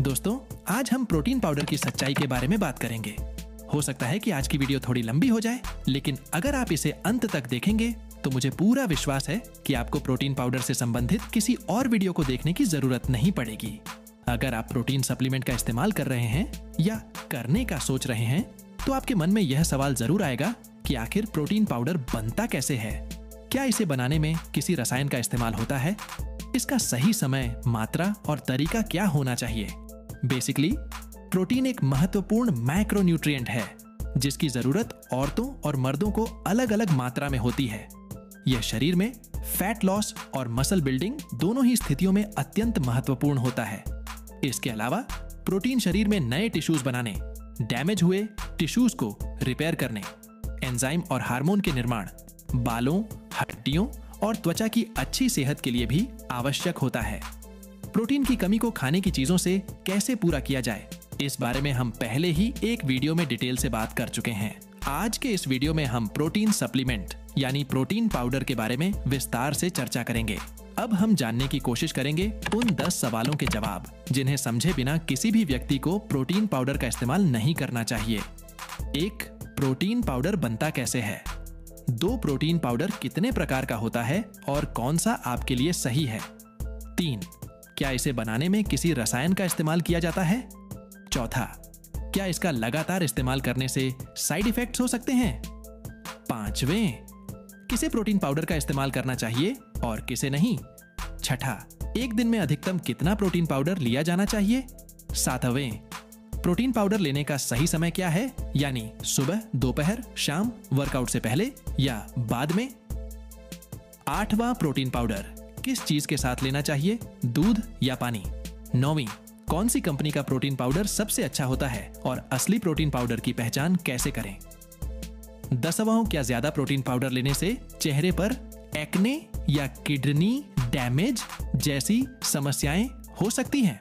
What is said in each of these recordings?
दोस्तों, आज हम प्रोटीन पाउडर की सच्चाई के बारे में बात करेंगे। हो सकता है कि आज की वीडियो थोड़ी लंबी हो जाए, लेकिन अगर आप इसे अंत तक देखेंगे तो मुझे पूरा विश्वास है कि आपको प्रोटीन पाउडर से संबंधित किसी और वीडियो को देखने की जरूरत नहीं पड़ेगी। अगर आप प्रोटीन सप्लीमेंट का इस्तेमाल कर रहे हैं या करने का सोच रहे हैं, तो आपके मन में यह सवाल जरूर आएगा कि आखिर प्रोटीन पाउडर बनता कैसे है? क्या इसे बनाने में किसी रसायन का इस्तेमाल होता है? इसका सही समय, मात्रा और तरीका क्या होना चाहिए? बेसिकली, प्रोटीन एक महत्वपूर्ण मैक्रोन्यूट्रिएंट है जिसकी जरूरत औरतों और मर्दों को अलग अलग मात्रा में होती है। यह शरीर में फैट लॉस और मसल बिल्डिंग दोनों ही स्थितियों में अत्यंत महत्वपूर्ण होता है। इसके अलावा प्रोटीन शरीर में नए टिश्यूज बनाने, डैमेज हुए टिश्यूज को रिपेयर करने, एंजाइम और हार्मोन के निर्माण, बालों, हड्डियों और त्वचा की अच्छी सेहत के लिए भी आवश्यक होता है। प्रोटीन की कमी को खाने की चीजों से कैसे पूरा किया जाए, इस बारे में हम पहले ही एक वीडियो में डिटेल से बात कर चुके हैं। आज के इस वीडियो में हम प्रोटीन सप्लीमेंट यानी प्रोटीन पाउडर के बारे में विस्तार से चर्चा करेंगे। अब हम जानने की कोशिश करेंगे उन 10 सवालों के जवाब जिन्हें समझे बिना किसी भी व्यक्ति को प्रोटीन पाउडर का इस्तेमाल नहीं करना चाहिए। 1. प्रोटीन पाउडर बनता कैसे है? 2. प्रोटीन पाउडर कितने प्रकार का होता है और कौन सा आपके लिए सही है? 3. क्या इसे बनाने में किसी रसायन का इस्तेमाल किया जाता है? 4. क्या इसका लगातार इस्तेमाल करने से साइड इफेक्ट्स हो सकते हैं? 5वें, किसे प्रोटीन पाउडर का इस्तेमाल करना चाहिए और किसे नहीं? 6. एक दिन में अधिकतम कितना प्रोटीन पाउडर लिया जाना चाहिए? 7वें, प्रोटीन पाउडर लेने का सही समय क्या है, यानी सुबह, दोपहर, शाम, वर्कआउट से पहले या बाद में? 8वां, प्रोटीन पाउडर किस चीज के साथ लेना चाहिए, दूध या पानी? 9वीं, कौन सी कंपनी का प्रोटीन पाउडर सबसे अच्छा होता है और असली प्रोटीन पाउडर की पहचान कैसे करें? 10वां, क्या ज्यादा प्रोटीन पाउडर लेने से चेहरे पर एक्ने या किडनी डैमेज जैसी समस्याएं हो सकती हैं?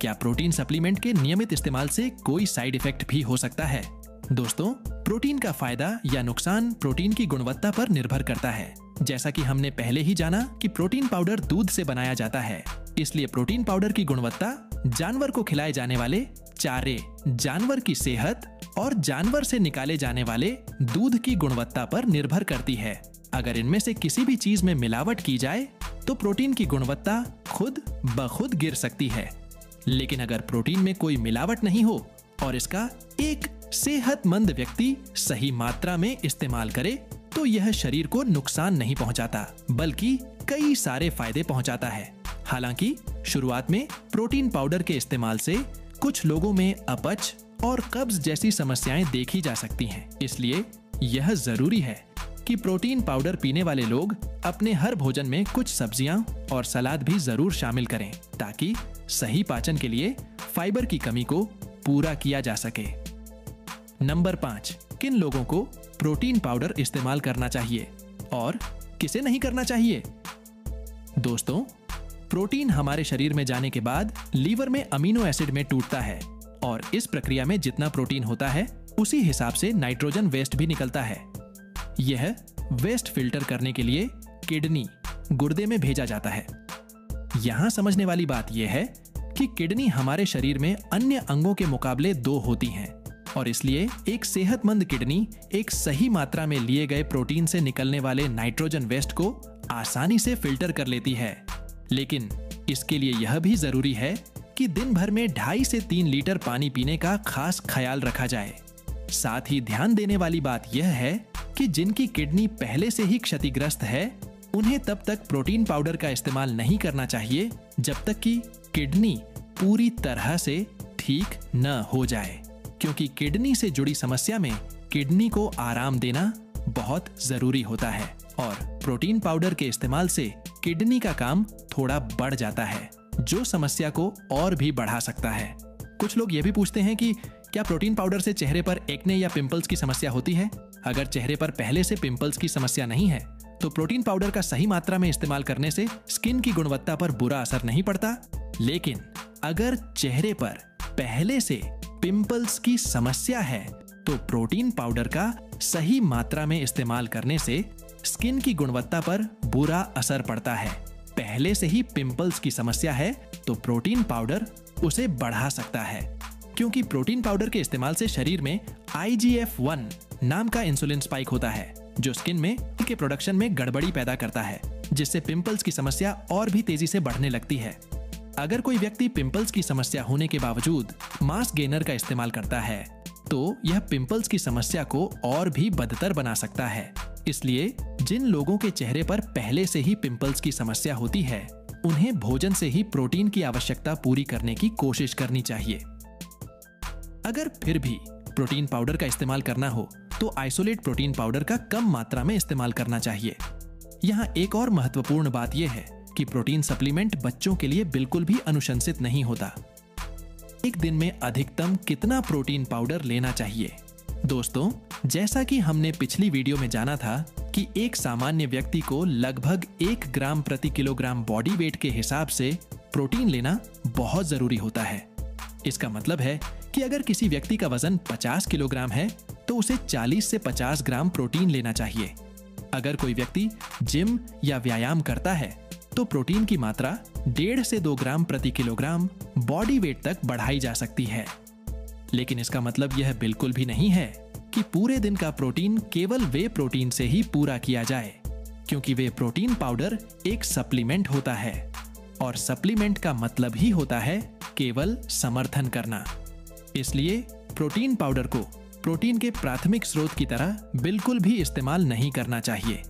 क्या प्रोटीन सप्लीमेंट के नियमित इस्तेमाल से कोई साइड इफेक्ट भी हो सकता है? दोस्तों, प्रोटीन का फायदा या नुकसान प्रोटीन की गुणवत्ता पर निर्भर करता है। जैसा कि हमने पहले ही जाना कि प्रोटीन पाउडर दूध से बनाया जाता है, इसलिए प्रोटीन पाउडर की गुणवत्ता जानवर को खिलाए जाने वाले चारे, जानवर की सेहत और जानवर से निकाले जाने वाले दूध की गुणवत्ता पर निर्भर करती है। अगर इनमें से किसी भी चीज में मिलावट की जाए तो प्रोटीन की गुणवत्ता खुद ब खुद गिर सकती है। लेकिन अगर प्रोटीन में कोई मिलावट नहीं हो और इसका एक सेहतमंद व्यक्ति सही मात्रा में इस्तेमाल करे तो यह शरीर को नुकसान नहीं पहुंचाता, बल्कि कई सारे फायदे पहुंचाता है। हालांकि शुरुआत में प्रोटीन पाउडर के इस्तेमाल से कुछ लोगों में अपच और कब्ज जैसी समस्याएं देखी जा सकती हैं। इसलिए यह जरूरी है कि प्रोटीन पाउडर पीने वाले लोग अपने हर भोजन में कुछ सब्जियां और सलाद भी जरूर शामिल करें, ताकि सही पाचन के लिए फाइबर की कमी को पूरा किया जा सके। नंबर 5, किन लोगों को प्रोटीन पाउडर इस्तेमाल करना चाहिए और किसे नहीं करना चाहिए? दोस्तों, प्रोटीन हमारे शरीर में जाने के बाद लीवर में अमीनो एसिड में टूटता है और इस प्रक्रिया में जितना प्रोटीन होता है उसी हिसाब से नाइट्रोजन वेस्ट भी निकलता है। यह वेस्ट फिल्टर करने के लिए किडनी, गुर्दे में भेजा जाता है। यहां समझने वाली बात यह है कि किडनी हमारे शरीर में अन्य अंगों के मुकाबले 2 होती हैं और इसलिए एक सेहतमंद किडनी एक सही मात्रा में लिए गए प्रोटीन से निकलने वाले नाइट्रोजन वेस्ट को आसानी से फिल्टर कर लेती है। लेकिन इसके लिए यह भी जरूरी है कि दिन भर में 2.5 से 3 लीटर पानी पीने का खास ख्याल रखा जाए। साथ ही ध्यान देने वाली बात यह है कि जिनकी किडनी पहले से ही क्षतिग्रस्त है, उन्हें तब तक प्रोटीन पाउडर का इस्तेमाल नहीं करना चाहिए जब तक कि किडनी पूरी तरह से ठीक न हो जाए, क्योंकि किडनी से जुड़ी समस्या में किडनी को आराम देना बहुत जरूरी होता है और प्रोटीन पाउडर के इस्तेमाल से किडनी का काम थोड़ा बढ़ जाता है, जो समस्या को और भी बढ़ा सकता है। कुछ लोग ये भी पूछते हैं कि क्या प्रोटीन पाउडर से चेहरे पर एक्ने या पिंपल्स की समस्या होती है? अगर चेहरे पर पहले से पिंपल्स की समस्या नहीं है तो प्रोटीन पाउडर का सही मात्रा में इस्तेमाल करने से स्किन की गुणवत्ता पर बुरा असर नहीं पड़ता। लेकिन अगर चेहरे पर पहले से पिंपल्स की समस्या है तो प्रोटीन पाउडर का सही मात्रा में इस्तेमाल करने से स्किन की गुणवत्ता पर बुरा असर पड़ता है। पहले से ही पिंपल्स की समस्या है तो प्रोटीन पाउडर उसे बढ़ा सकता है, क्योंकि प्रोटीन पाउडर के इस्तेमाल से शरीर में IGF-1 नाम का इंसुलिन स्पाइक होता है, जो स्किन में के प्रोडक्शन में गड़बड़ी पैदा करता है, जिससे पिंपल्स की समस्या और भी तेजी से बढ़ने लगती है। अगर कोई व्यक्ति पिंपल्स की समस्या होने के बावजूद मास गेनर का इस्तेमाल करता है, तो यह पिंपल्स की समस्या को और भी बदतर बना सकता है। इसलिए जिन लोगों के चेहरे पर पहले से ही पिंपल्स की समस्या होती है, उन्हें भोजन से ही प्रोटीन की आवश्यकता पूरी करने की कोशिश करनी चाहिए। अगर फिर भी प्रोटीन पाउडर का इस्तेमाल करना हो, तो आइसोलेट प्रोटीन पाउडर का कम मात्रा में इस्तेमाल करना चाहिए। यहाँ एक और महत्वपूर्ण बात यह है कि प्रोटीन सप्लीमेंट बच्चों के लिए बिल्कुल भी अनुशंसित नहीं होता। एक दिन में अधिकतम कितना प्रोटीन पाउडर लेना चाहिए? दोस्तों, जैसा कि हमने पिछली वीडियो में जाना था कि एक सामान्य व्यक्ति को लगभग 1 ग्राम प्रति किलोग्राम बॉडी वेट के हिसाब से प्रोटीन लेना बहुत जरूरी होता है। इसका मतलब है कि अगर किसी व्यक्ति का वजन 50 किलोग्राम है, तो उसे 40 से 50 ग्राम प्रोटीन लेना चाहिए। अगर कोई व्यक्ति जिम या व्यायाम करता है, तो प्रोटीन की मात्रा 1.5 से 2 ग्राम प्रति किलोग्राम बॉडी वेट तक बढ़ाई जा सकती है। लेकिन इसका मतलब यह बिल्कुल भी नहीं है कि पूरे दिन का प्रोटीन केवल वे प्रोटीन से ही पूरा किया जाए, क्योंकि वे प्रोटीन पाउडर एक सप्लीमेंट होता है, और सप्लीमेंट का मतलब ही होता है केवल समर्थन करना। इसलिए प्रोटीन पाउडर को प्रोटीन के प्राथमिक स्रोत की तरह बिल्कुल भी इस्तेमाल नहीं करना चाहिए।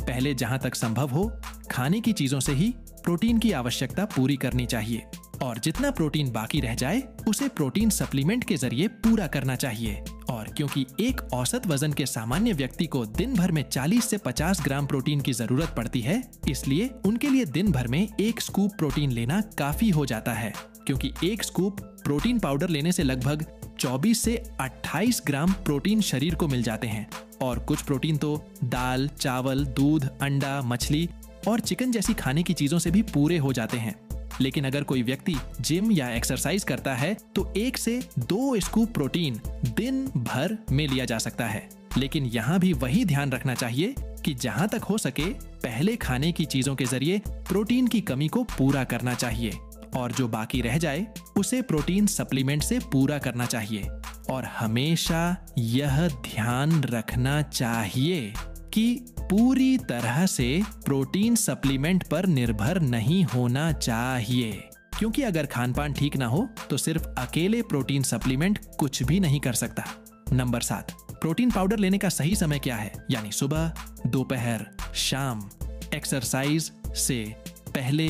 पहले जहां तक संभव हो, खाने की चीजों से ही प्रोटीन की आवश्यकता पूरी करनी चाहिए, और जितना प्रोटीन बाकी रह जाए उसे प्रोटीन सप्लीमेंट के जरिए पूरा करना चाहिए। और क्योंकि एक औसत वजन के सामान्य व्यक्ति को दिन भर में 40 से 50 ग्राम प्रोटीन की जरूरत पड़ती है, इसलिए उनके लिए दिन भर में 1 स्कूप प्रोटीन लेना काफी हो जाता है, क्योंकि 1 स्कूप प्रोटीन पाउडर लेने से लगभग 24 से 28 ग्राम प्रोटीन शरीर को मिल जाते हैं। और कुछ प्रोटीन तो दाल, चावल, दूध, अंडा, मछली और चिकन जैसी खाने की चीजों से भी पूरे हो जाते हैं। लेकिन अगर कोई व्यक्ति जिम या एक्सरसाइज करता है, तो 1 से 2 स्कूप प्रोटीन दिन भर में लिया जा सकता है। लेकिन यहाँ भी वही ध्यान रखना चाहिए कि जहां तक हो सके पहले खाने की चीजों के जरिए प्रोटीन की कमी को पूरा करना चाहिए, और जो बाकी रह जाए उसे प्रोटीन सप्लीमेंट से पूरा करना चाहिए। और हमेशा यह ध्यान रखना चाहिए कि पूरी तरह से प्रोटीन सप्लीमेंट पर निर्भर नहीं होना चाहिए, क्योंकि अगर खानपान ठीक ना हो तो सिर्फ अकेले प्रोटीन सप्लीमेंट कुछ भी नहीं कर सकता। नंबर 7, प्रोटीन पाउडर लेने का सही समय क्या है? यानी सुबह, दोपहर, शाम, एक्सरसाइज से पहले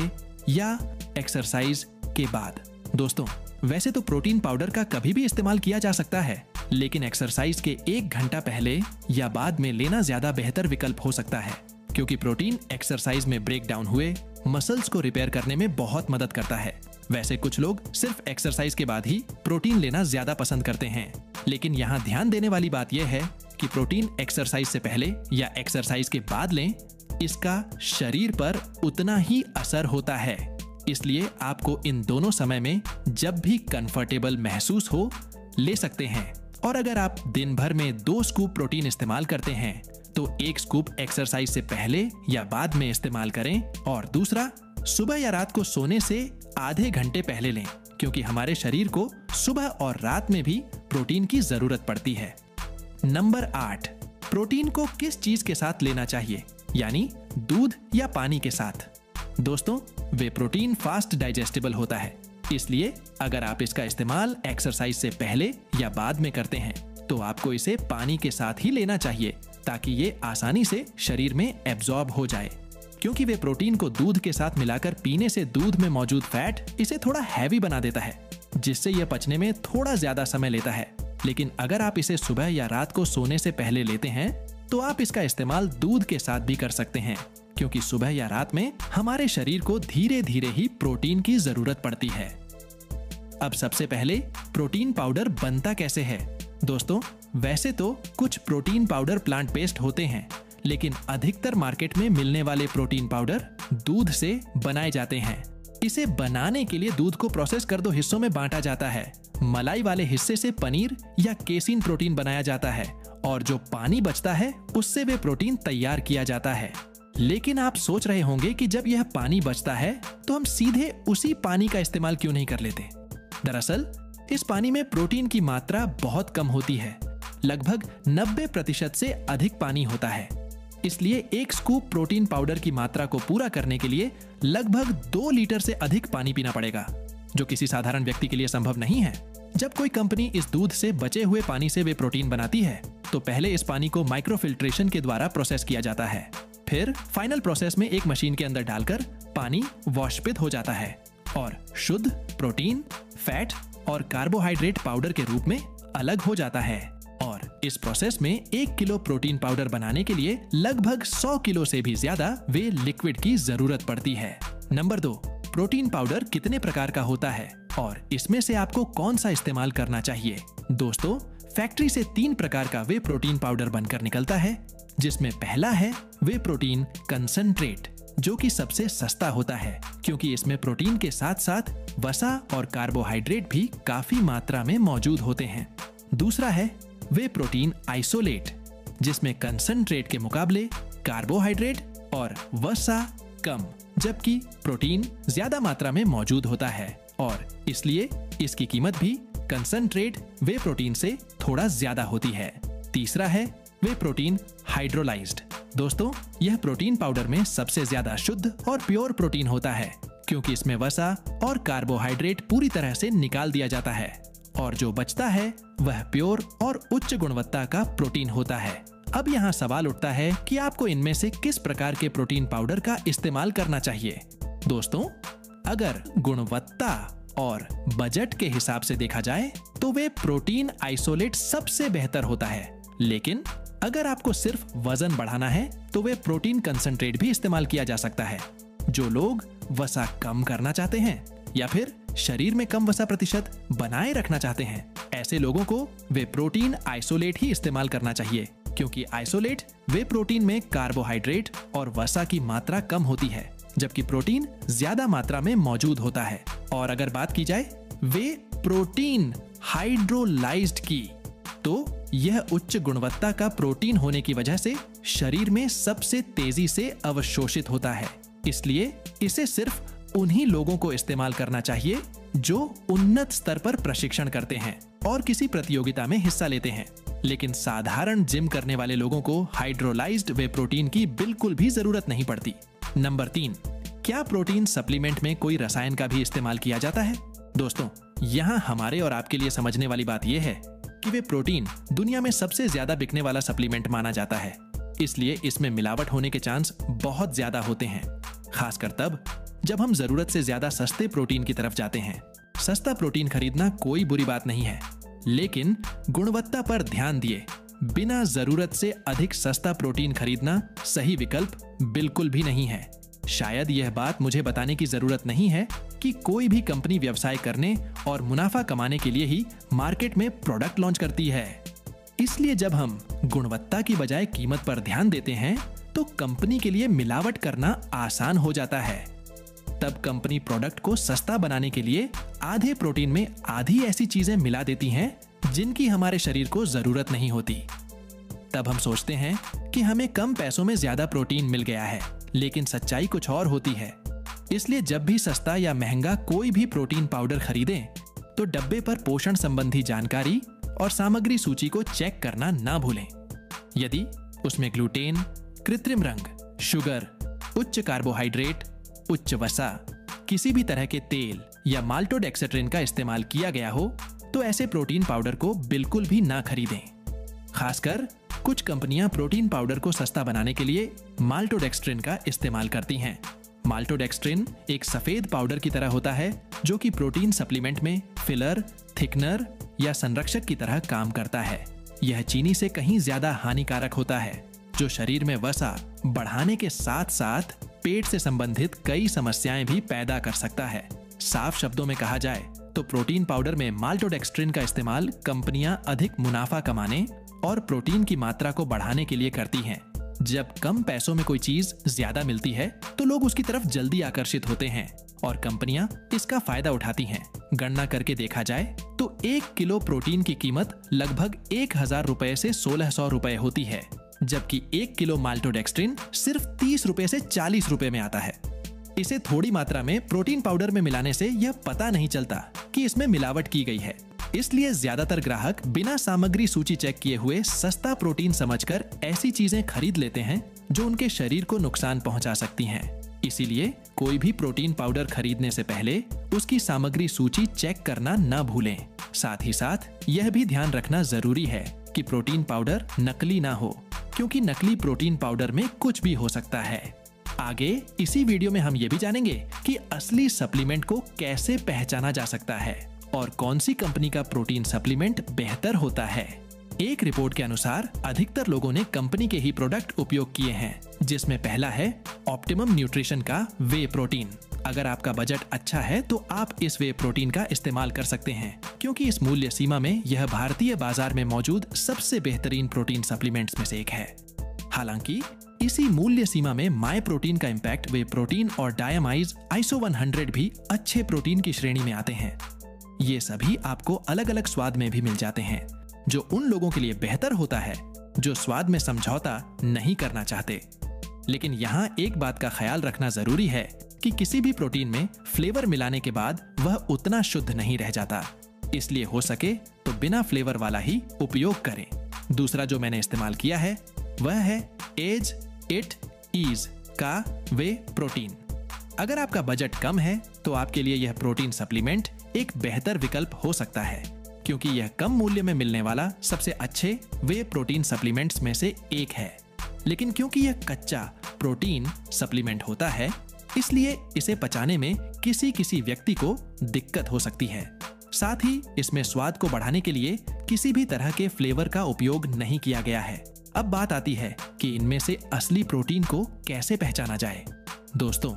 या एक्सरसाइज के बाद। दोस्तों, वैसे तो प्रोटीन पाउडर का कभी भी इस्तेमाल किया जा सकता है, लेकिन एक्सरसाइज के 1 घंटा पहले या बाद में लेना ज्यादा बेहतर विकल्प हो सकता है, क्योंकि प्रोटीन एक्सरसाइज में ब्रेक डाउन हुए मसल्स को रिपेयर करने में बहुत मदद करता है। वैसे कुछ लोग सिर्फ एक्सरसाइज के बाद ही प्रोटीन लेना ज्यादा पसंद करते हैं, लेकिन यहाँ ध्यान देने वाली बात यह है कि प्रोटीन एक्सरसाइज से पहले या एक्सरसाइज के बाद लें, इसका शरीर पर उतना ही असर होता है। इसलिए आपको इन दोनों समय में जब भी कंफर्टेबल महसूस हो ले सकते हैं। और अगर आप दिन भर में 2 स्कूप प्रोटीन इस्तेमाल करते हैं, तो 1 स्कूप एक्सरसाइज से पहले या बाद में इस्तेमाल करें, और दूसरा सुबह या रात को सोने से आधे घंटे पहले लें, क्योंकि हमारे शरीर को सुबह और रात में भी प्रोटीन की जरूरत पड़ती है। नंबर 8, प्रोटीन को किस चीज के साथ लेना चाहिए? यानी दूध या पानी के साथ। दोस्तों, वे प्रोटीन फास्ट डाइजेस्टेबल होता है, इसलिए अगर आप इसका इस्तेमाल एक्सरसाइज से पहले या बाद में करते हैं, तो आपको इसे पानी के साथ ही लेना चाहिए, ताकि ये आसानी से शरीर में एब्जॉर्ब हो जाए। क्योंकि वे प्रोटीन को दूध के साथ मिलाकर पीने से दूध में मौजूद फैट इसे थोड़ा हैवी बना देता है, जिससे यह पचने में थोड़ा ज्यादा समय लेता है। लेकिन अगर आप इसे सुबह या रात को सोने से पहले लेते हैं, तो आप इसका इस्तेमाल दूध के साथ भी कर सकते हैं, क्योंकि सुबह या रात में हमारे शरीर को धीरे धीरे ही प्रोटीन की जरूरत पड़ती है। अब सबसे पहले प्रोटीन पाउडर बनता कैसे है? दोस्तों, वैसे तो कुछ प्रोटीन पाउडर प्लांट बेस्ड होते हैं, लेकिन अधिकतर मार्केट में मिलने वाले प्रोटीन पाउडर दूध से बनाए जाते हैं। इसे बनाने के लिए दूध को प्रोसेस कर 2 हिस्सों में बांटा जाता है। मलाई वाले हिस्से से पनीर या केसिन प्रोटीन बनाया जाता है, और जो पानी बचता है उससे वे प्रोटीन तैयार किया जाता है। लेकिन आप सोच रहे होंगे कि जब यह पानी बचता है तो हम सीधे उसी पानी का इस्तेमाल क्यों नहीं कर लेते? दरअसल इस पानी में प्रोटीन की मात्रा बहुत कम होती है, लगभग 90% से अधिक पानी होता है। इसलिए एक स्कूप प्रोटीन पाउडर की मात्रा को पूरा करने के लिए लगभग 2 लीटर से अधिक पानी पीना पड़ेगा, जो किसी साधारण व्यक्ति के लिए संभव नहीं है। जब कोई कंपनी इस दूध से बचे हुए पानी से वे प्रोटीन बनाती है, तो पहले इस पानी को माइक्रोफिल्ट्रेशन के द्वारा प्रोसेस किया जाता है। फिर फाइनल प्रोसेस में एक मशीन के अंदर डालकर पानी वाष्पित हो जाता है और शुद्ध प्रोटीन, फैट और कार्बोहाइड्रेट पाउडर के रूप में अलग हो जाता है। और इस प्रोसेस में 1 किलो प्रोटीन पाउडर बनाने के लिए लगभग 100 किलो से भी ज्यादा वे लिक्विड की जरूरत पड़ती है। नंबर 2, प्रोटीन पाउडर कितने प्रकार का होता है और इसमें से आपको कौन सा इस्तेमाल करना चाहिए? दोस्तों, फैक्ट्री से 3 प्रकार का वे प्रोटीन पाउडर बनकर निकलता है, जिसमें पहला है वे प्रोटीन कंसंट्रेट, जो कि सबसे सस्ता होता है क्योंकि इसमें प्रोटीन के साथ साथ वसा और कार्बोहाइड्रेट भी काफी मात्रा में मौजूद होते हैं। दूसरा है वे प्रोटीन आइसोलेट, जिसमें कंसंट्रेट के मुकाबले कार्बोहाइड्रेट और वसा कम, जबकि प्रोटीन ज्यादा मात्रा में मौजूद होता है और इसलिए इसकी कीमत भी कंसंट्रेट वे प्रोटीन से थोड़ा ज्यादा होती है। तीसरा है वे प्रोटीन हाइड्रोलाइज्ड। दोस्तों, यह प्रोटीन पाउडर में सबसे ज्यादा शुद्ध और प्योर प्रोटीन होता है क्योंकि इसमें वसा और कार्बोहाइड्रेट पूरी तरह से निकाल दिया जाता है और जो बचता है वह प्योर और उच्च गुणवत्ता का प्रोटीन होता है। अब यहाँ सवाल उठता है कि आपको इनमें से किस प्रकार के प्रोटीन पाउडर का इस्तेमाल करना चाहिए। दोस्तों, अगर गुणवत्ता और बजट के हिसाब से देखा जाए तो वे प्रोटीन आइसोलेट सबसे बेहतर होता है, लेकिन अगर आपको सिर्फ वजन बढ़ाना है तो वे प्रोटीन कंसंट्रेट भी इस्तेमाल किया जा सकता है। जो लोग वसा कम करना चाहते हैं या फिर शरीर में कम वसा प्रतिशत बनाए रखना चाहते हैं, ऐसे लोगों को वे प्रोटीन आइसोलेट ही इस्तेमाल करना चाहिए क्योंकि आइसोलेट वे प्रोटीन में कार्बोहाइड्रेट और वसा की मात्रा कम होती है, जबकि प्रोटीन ज्यादा मात्रा में मौजूद होता है। और अगर बात की जाए वे प्रोटीन हाइड्रोलाइज्ड की, तो यह उच्च गुणवत्ता का प्रोटीन होने की वजह से शरीर में सबसे तेजी से अवशोषित होता है। इसलिए इसे सिर्फ उन्हीं लोगों को इस्तेमाल करना चाहिए जो उन्नत स्तर पर प्रशिक्षण करते हैं और किसी प्रतियोगिता में हिस्सा लेते हैं। लेकिन साधारण जिम करने वाले लोगों को हाइड्रोलाइज्ड वे प्रोटीन की बिल्कुल भी जरूरत नहीं पड़ती। नंबर 3, क्या प्रोटीन सप्लीमेंट में कोई रसायन का भी इस्तेमाल किया जाता है? दोस्तों, यहाँ हमारे और आपके लिए समझने वाली बात यह है कि वे प्रोटीन दुनिया में सबसे ज्यादा बिकने वाला सप्लीमेंट माना जाता है, इसलिए इसमें मिलावट होने के चांस बहुत ज्यादा होते हैं, खासकर तब जब हम जरूरत से ज्यादा सस्ते प्रोटीन की तरफ जाते हैं। सस्ता प्रोटीन खरीदना कोई बुरी बात नहीं है, लेकिन गुणवत्ता पर ध्यान दिए बिना जरूरत से अधिक सस्ता प्रोटीन खरीदना सही विकल्प बिल्कुल भी नहीं है। शायद यह बात मुझे बताने की जरूरत नहीं है कि कोई भी कंपनी व्यवसाय करने और मुनाफा कमाने के लिए ही मार्केट में प्रोडक्ट लॉन्च करती है। इसलिए जब हम गुणवत्ता की बजाय कीमत पर ध्यान देते हैं तो कंपनी के लिए मिलावट करना आसान हो जाता है। तब कंपनी प्रोडक्ट को सस्ता बनाने के लिए आधे प्रोटीन में आधी ऐसी चीजें मिला देती हैं जिनकी हमारे शरीर को जरूरत नहीं होती। तब हम सोचते हैं कि हमें कम पैसों में ज्यादा प्रोटीन मिल गया है, लेकिन सच्चाई कुछ और होती है। इसलिए जब भी सस्ता या महंगा कोई भी प्रोटीन पाउडर खरीदें तो डब्बे पर पोषण संबंधी जानकारी और सामग्री सूची को चेक करना ना भूलें। यदि उसमें ग्लूटेन, कृत्रिम रंग, शुगर, उच्च कार्बोहाइड्रेट, उच्च वसा, किसी भी तरह के तेल या माल्टोडेक्सट्रिन का इस्तेमाल किया गया हो तो ऐसे प्रोटीन पाउडर को बिल्कुल भी ना खरीदें। खासकर कुछ कंपनियां प्रोटीन पाउडर को सस्ता बनाने के लिए माल्टोडेक्सट्रिन का इस्तेमाल करती हैं। माल्टोडेक्सट्रिन एक सफेद पाउडर की तरह होता है जो कि प्रोटीन सप्लीमेंट में फिलर, थिकनर या संरक्षक की तरह काम करता है। यह चीनी से कहीं ज्यादा हानिकारक होता है, जो शरीर में वसा बढ़ाने के साथ साथ पेट से संबंधित कई समस्याएं भी पैदा कर सकता है। साफ शब्दों में कहा जाए तो प्रोटीन पाउडर में माल्टोडेक्सट्रिन का इस्तेमाल कंपनियां अधिक मुनाफा कमाने और प्रोटीन की मात्रा को बढ़ाने के लिए करती हैं। जब कम पैसों में कोई चीज ज्यादा मिलती है तो लोग उसकी तरफ जल्दी आकर्षित होते हैं और कंपनियां इसका फायदा उठाती हैं। गणना करके देखा जाए तो 1 किलो प्रोटीन की कीमत लगभग 1000 रुपए से 1600 रुपए होती है, जबकि 1 किलो माल्टोडेक्सट्रिन सिर्फ 30 रुपए से 40 रुपए में आता है। इसे थोड़ी मात्रा में प्रोटीन पाउडर में मिलाने से यह पता नहीं चलता कि इसमें मिलावट की गई है। इसलिए ज्यादातर ग्राहक बिना सामग्री सूची चेक किए हुए सस्ता प्रोटीन समझकर ऐसी चीजें खरीद लेते हैं जो उनके शरीर को नुकसान पहुंचा सकती हैं। इसीलिए कोई भी प्रोटीन पाउडर खरीदने से पहले उसकी सामग्री सूची चेक करना न भूलें। साथ ही साथ यह भी ध्यान रखना जरूरी है कि प्रोटीन पाउडर नकली ना हो, क्योंकि नकली प्रोटीन पाउडर में कुछ भी हो सकता है। आगे इसी वीडियो में हम ये भी जानेंगे कि असली सप्लीमेंट को कैसे पहचाना जा सकता है और कौन सी कंपनी का प्रोटीन सप्लीमेंट बेहतर होता है। एक रिपोर्ट के अनुसार अधिकतर लोगों ने कंपनी के ही प्रोडक्ट उपयोग किए हैं, जिसमें पहला है ऑप्टिमम न्यूट्रिशन का वे प्रोटीन। अगर आपका बजट अच्छा है तो आप इस वे प्रोटीन का इस्तेमाल कर सकते हैं, क्योंकि इस मूल्य सीमा में यह भारतीय बाजार में मौजूद सबसे बेहतरीन प्रोटीन सप्लीमेंट्स में से एक है। हालांकि इसी मूल्य सीमा में माय प्रोटीन का इम्पैक्ट वे प्रोटीन और डायमाइज आइसो 100 भी अच्छे प्रोटीन की श्रेणी में आते हैं। ये सभी आपको अलग अलग स्वाद में भी मिल जाते हैं, जो उन लोगों के लिए बेहतर होता है जो स्वाद में समझौता नहीं करना चाहते। लेकिन यहाँ एक बात का ख्याल रखना जरूरी है कि किसी भी प्रोटीन में फ्लेवर मिलाने के बाद वह उतना शुद्ध नहीं रह जाता, इसलिए हो सके तो बिना फ्लेवर वाला ही उपयोग करें। दूसरा जो मैंने इस्तेमाल किया है वह है एज इट ईज का वे प्रोटीन। अगर आपका बजट कम है तो आपके लिए यह प्रोटीन सप्लीमेंट एक बेहतर विकल्प हो सकता है, क्योंकि यह कम मूल्य में मिलने वाला सबसे अच्छे वे प्रोटीन सप्लीमेंट्स में से एक है। लेकिन क्योंकि यह कच्चा प्रोटीन सप्लीमेंट होता है, इसलिए इसे पचाने में किसी व्यक्ति को दिक्कत हो सकती है। साथ ही इसमें स्वाद को बढ़ाने के लिए किसी भी तरह के फ्लेवर का उपयोग नहीं किया गया है। अब बात आती है कि इनमें से असली प्रोटीन को कैसे पहचाना जाए। दोस्तों,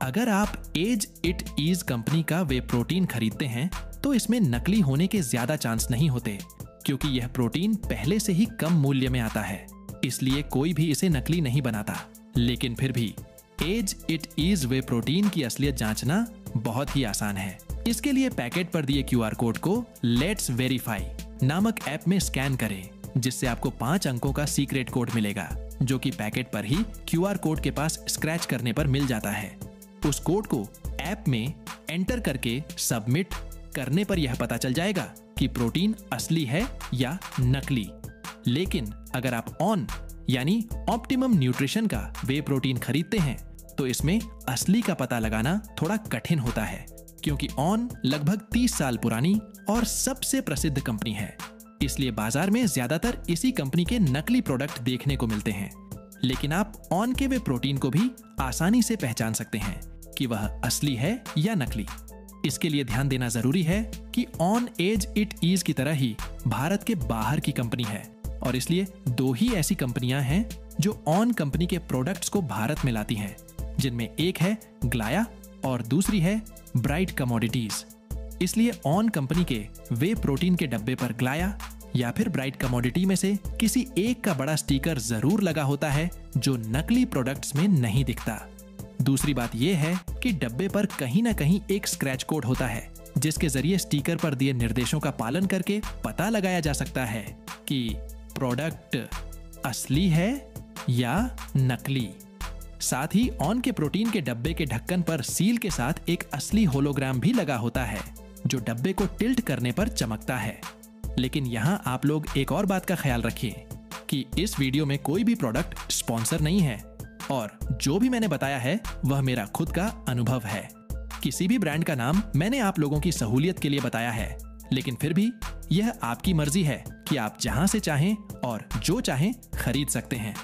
अगर आप एज इट ईज कंपनी का वे प्रोटीन खरीदते हैं तो इसमें नकली होने के ज्यादा चांस नहीं होते, क्योंकि यह प्रोटीन पहले से ही कम मूल्य में आता है, इसलिए कोई भी इसे नकली नहीं बनाता। लेकिन फिर भी as it is whey protein की असलियत जांचना बहुत ही आसान है। इसके लिए पैकेट पर दिए QR कोड को लेट्स वेरीफाई नामक ऐप में स्कैन करें, जिससे आपको 5 अंकों का सीक्रेट कोड मिलेगा, जो कि पैकेट पर ही QR कोड के पास स्क्रैच करने पर मिल जाता है। उस कोड को ऐप में एंटर करके सबमिट करने पर यह पता चल जाएगा कि प्रोटीन असली है या नकली। लेकिन अगर आप ऑन यानी ऑप्टिमम न्यूट्रिशन का वे प्रोटीन खरीदते हैं तो इसमें असली का पता लगाना थोड़ा कठिन होता है, क्योंकि ऑन लगभग 30 साल पुरानी और सबसे प्रसिद्ध कंपनी है। इसलिए बाजार में ज्यादातर इसी कंपनी के नकली प्रोडक्ट देखने को मिलते हैं। लेकिन आप ऑन के वे प्रोटीन को भी आसानी से पहचान सकते हैं कि वह असली है या नकली। इसके लिए ध्यान देना जरूरी है कि ऑन एज इट ईज की तरह ही भारत के बाहर की कंपनी है, और इसलिए 2 ही ऐसी कंपनियां हैं जो ऑन कंपनी के प्रोडक्ट्स को भारत में लाती हैं, जिनमें एक है ग्लाया और दूसरी है ब्राइट कमोडिटीज। इसलिए ऑन कंपनी के वे प्रोटीन के डब्बे पर ग्लाया या फिर ब्राइट कमोडिटी में से किसी एक का बड़ा स्टिकर जरूर लगा होता है, जो नकली प्रोडक्ट्स में नहीं दिखता। दूसरी बात यह है कि डब्बे पर कहीं ना कहीं एक स्क्रैच कोड होता है, जिसके जरिए स्टिकर पर दिए निर्देशों का पालन करके पता लगाया जा सकता है कि प्रोडक्ट असली है या नकली। साथ ही ऑन के प्रोटीन के डब्बे के ढक्कन पर सील के साथ एक असली होलोग्राम भी लगा होता है, जो डब्बे को टिल्ट करने पर चमकता है। लेकिन यहाँ आप लोग एक और बात का ख्याल रखिए कि इस वीडियो में कोई भी प्रोडक्ट स्पॉन्सर नहीं है, और जो भी मैंने बताया है वह मेरा खुद का अनुभव है। किसी भी ब्रांड का नाम मैंने आप लोगों की सहूलियत के लिए बताया है, लेकिन फिर भी यह आपकी मर्जी है कि आप जहां से चाहें और जो चाहें खरीद सकते हैं।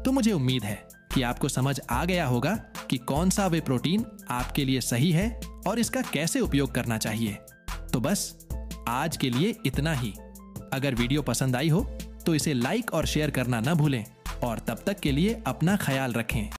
तो मुझे उम्मीद है कि आपको समझ आ गया होगा कि कौन सा वे प्रोटीन आपके लिए सही है और इसका कैसे उपयोग करना चाहिए। तो बस आज के लिए इतना ही। अगर वीडियो पसंद आई हो तो इसे लाइक और शेयर करना न भूलें, और तब तक के लिए अपना ख्याल रखें।